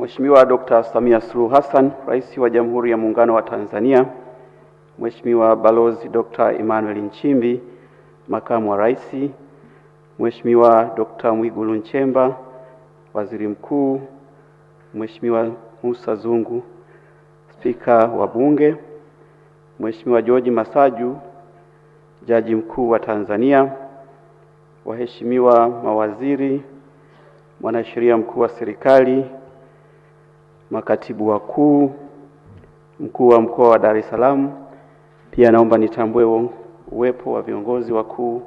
Mheshimiwa Dr. Samia Suluhu Hassan, Rais wa Jamhuri ya Muungano wa Tanzania, Mheshimiwa Balozi Dr. Emmanuel Nchimbi, Makamu wa Rais, Mheshimiwa Dr. Mwigulu Nchemba, Waziri Mkuu, Mheshimiwa Musa Zungu, Spika wa Bunge, Mheshimiwa George Masaju, Jaji Mkuu wa Tanzania, waheshimiwa mawaziri, mwanasheria mkuu wa serikali, makatibu wakuu, mkuu wa mkoa wa Dar es Salaam. Pia naomba nitambue uwepo wa viongozi wakuu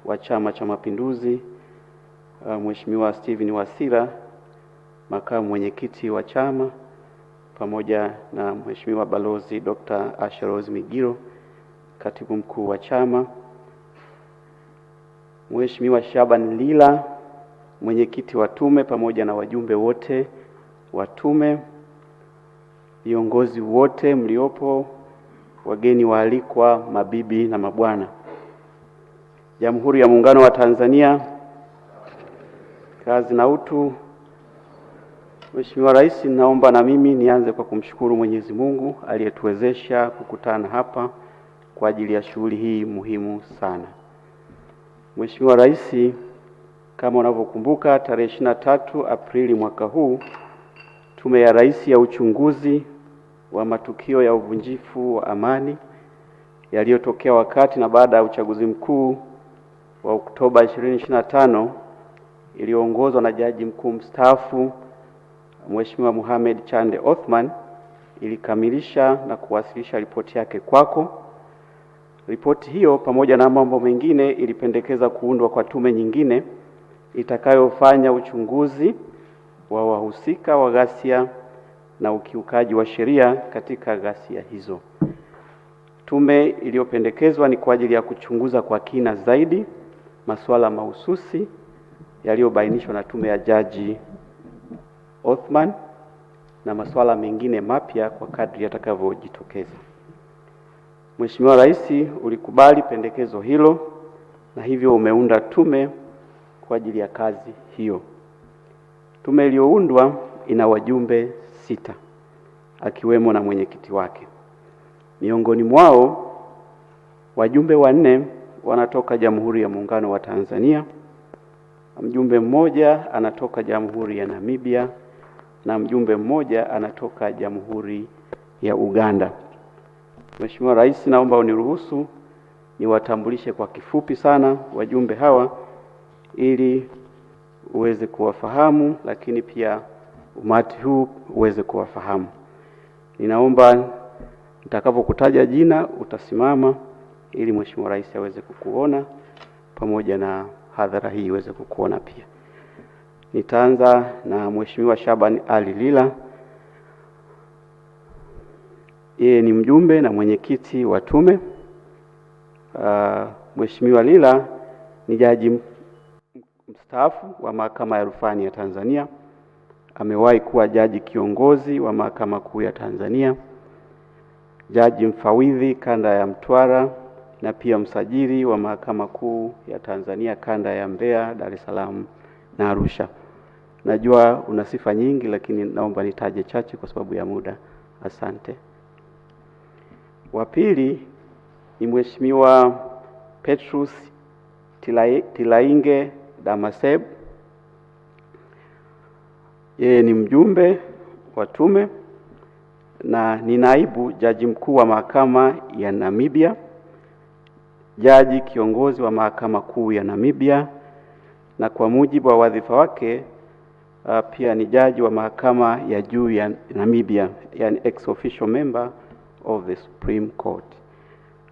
wa Chama cha Mapinduzi, Mheshimiwa Steven Wasira, makamu mwenyekiti wa chama, pamoja na Mheshimiwa Balozi Dr. Asha Rose Migiro, katibu mkuu wa chama, Mheshimiwa Shaban Lila, mwenyekiti wa tume, pamoja na wajumbe wote wa tume, viongozi wote mliopo, wageni waalikwa, mabibi na mabwana. Jamhuri ya Muungano wa Tanzania, kazi na utu. Mheshimiwa Rais, naomba na mimi nianze kwa kumshukuru Mwenyezi Mungu aliyetuwezesha kukutana hapa kwa ajili ya shughuli hii muhimu sana. Mheshimiwa Rais, kama unavyokumbuka, tarehe 23 Aprili mwaka huu, Tume ya Rais ya uchunguzi wa matukio ya uvunjifu wa amani yaliyotokea wakati na baada ya uchaguzi mkuu wa Oktoba 2025 iliyoongozwa na Jaji Mkuu mstaafu Mheshimiwa Mohamed Chande Othman ilikamilisha na kuwasilisha ripoti yake kwako. Ripoti hiyo pamoja na mambo mengine ilipendekeza kuundwa kwa tume nyingine itakayofanya uchunguzi wa wahusika wa ghasia na ukiukaji wa sheria katika ghasia hizo. Tume iliyopendekezwa ni kwa ajili ya kuchunguza kwa kina zaidi masuala mahususi yaliyobainishwa na tume ya Jaji Othman na masuala mengine mapya kwa kadri yatakavyojitokeza. Mheshimiwa Rais, ulikubali pendekezo hilo na hivyo umeunda tume kwa ajili ya kazi hiyo. Tume iliyoundwa ina wajumbe 6 akiwemo na mwenyekiti wake. Miongoni mwao wajumbe 4 wanatoka Jamhuri ya Muungano wa Tanzania, mjumbe mmoja anatoka Jamhuri ya Namibia na mjumbe mmoja anatoka Jamhuri ya Uganda. Mheshimiwa Rais, naomba uniruhusu niwatambulishe kwa kifupi sana wajumbe hawa ili uweze kuwafahamu, lakini pia umati huu uweze kuwafahamu. Ninaomba nitakapokutaja jina utasimama ili Mheshimiwa Rais aweze kukuona pamoja na hadhara hii iweze kukuona pia. Nitaanza na Mheshimiwa Shaban Ali Lila. Yeye ni mjumbe na mwenyekiti wa tume. Mheshimiwa Lila ni jaji mstaafu wa Mahakama ya Rufani ya Tanzania. Amewahi kuwa jaji kiongozi wa Mahakama Kuu ya Tanzania, jaji mfawidhi kanda ya Mtwara na pia msajili wa Mahakama Kuu ya Tanzania kanda ya Mbeya, Dar es Salaam na Arusha. Najua una sifa nyingi lakini naomba nitaje chache kwa sababu ya muda. Asante. Wa pili ni Mheshimiwa Petrus Tilainge Damaseb. Yeye ni mjumbe wa tume na ni naibu jaji mkuu wa Mahakama ya Namibia, jaji kiongozi wa Mahakama Kuu ya Namibia, na kwa mujibu wa wadhifa wake pia ni jaji wa Mahakama ya Juu ya Namibia, yani ex officio member of the Supreme Court.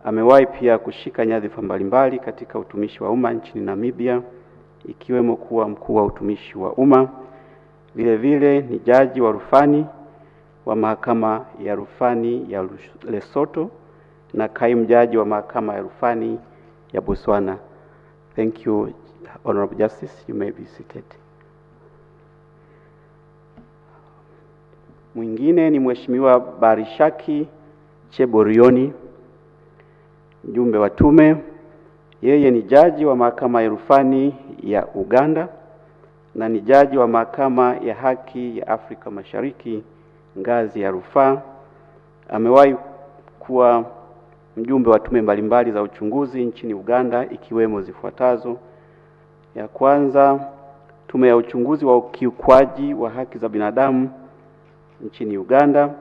Amewahi pia kushika nyadhifa mbalimbali katika utumishi wa umma nchini Namibia, ikiwemo kuwa mkuu wa utumishi wa umma. Vile vile ni jaji wa rufani wa Mahakama ya Rufani ya Lesotho na kaimu jaji wa Mahakama ya Rufani ya Botswana. Thank you, Honorable Justice. You may be seated. Mwingine ni Mheshimiwa Barishaki Cheborioni, mjumbe wa tume. Yeye ni jaji wa Mahakama ya Rufani ya Uganda na ni jaji wa Mahakama ya Haki ya Afrika Mashariki ngazi ya rufaa. Amewahi kuwa mjumbe wa tume mbalimbali za uchunguzi nchini Uganda, ikiwemo zifuatazo: ya kwanza, tume ya uchunguzi wa ukiukwaji wa haki za binadamu nchini Uganda;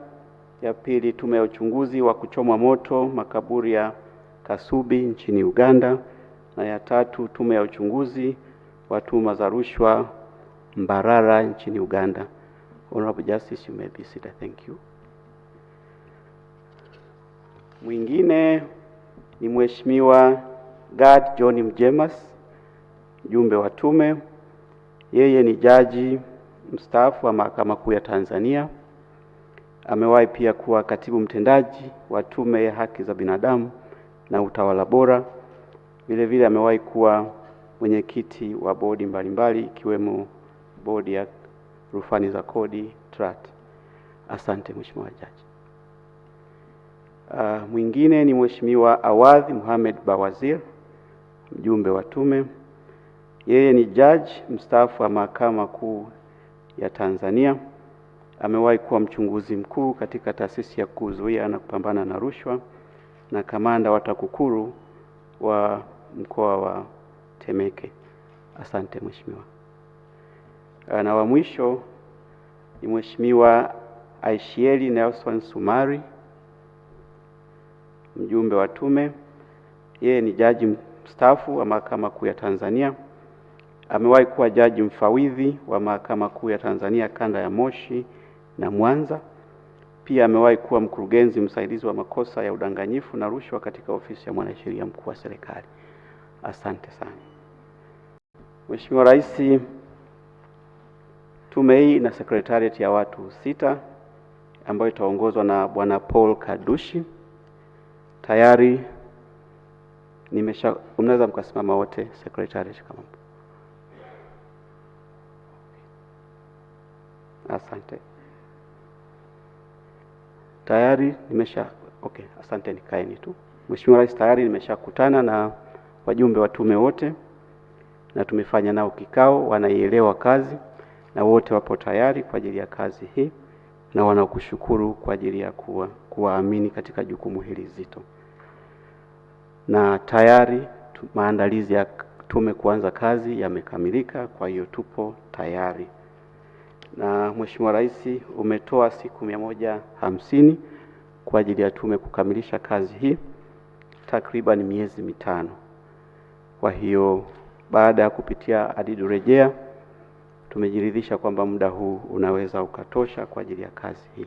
ya pili, tume ya uchunguzi wa kuchomwa moto makaburi ya Kasubi nchini Uganda; na ya tatu, tume ya uchunguzi wa tuhuma za rushwa Mbarara nchini Uganda. Honorable Justice, you may be seated. Thank you. Mwingine ni Mheshimiwa Gad John Mjemas, mjumbe wa tume. Yeye ni jaji mstaafu wa Mahakama Kuu ya Tanzania. Amewahi pia kuwa katibu mtendaji wa Tume ya Haki za Binadamu na Utawala Bora. Vile vile amewahi kuwa mwenyekiti wa bodi mbalimbali ikiwemo bodi ya rufani za kodi TRAT. Asante Mheshimiwa Jaji. Mwingine ni Mheshimiwa Awadhi Mohamed Bawazir, mjumbe wa tume. Yeye ni jaji mstaafu wa Mahakama Kuu ya Tanzania. Amewahi kuwa mchunguzi mkuu katika taasisi ya kuzuia na kupambana na rushwa na kamanda wa TAKUKURU wa mkoa wa Temeke. Asante Mheshimiwa. Na wa mwisho ni Mheshimiwa Aishieli Nelson Sumari, mjumbe wa tume. Yeye ni jaji mstaafu wa Mahakama Kuu ya Tanzania. Amewahi kuwa jaji mfawidhi wa Mahakama Kuu ya Tanzania kanda ya Moshi na Mwanza. Pia amewahi kuwa mkurugenzi msaidizi wa makosa ya udanganyifu na rushwa katika ofisi ya mwanasheria mkuu wa serikali. Asante sana. Mheshimiwa Rais, tume hii ina secretariat ya watu 6 ambayo itaongozwa na Bwana Paul Kadushi. Tayari unaweza mkasimama wote secretariat kama. Asante. Tayari okay, asante, nikaeni tu. Mheshimiwa Rais, tayari nimeshakutana na wajumbe wa tume wote na tumefanya nao kikao, wanaielewa kazi na wote wapo tayari kwa ajili ya kazi hii na wanakushukuru kwa ajili ya kuwaamini katika jukumu hili zito. Na tayari maandalizi ya tume kuanza kazi yamekamilika, kwa hiyo tupo tayari. Na Mheshimiwa Rais umetoa siku 150 kwa ajili ya tume kukamilisha kazi hii, takriban miezi 5. Kwa hiyo baada ya kupitia adidu rejea tumejiridhisha kwamba muda huu unaweza ukatosha kwa ajili ya kazi hii.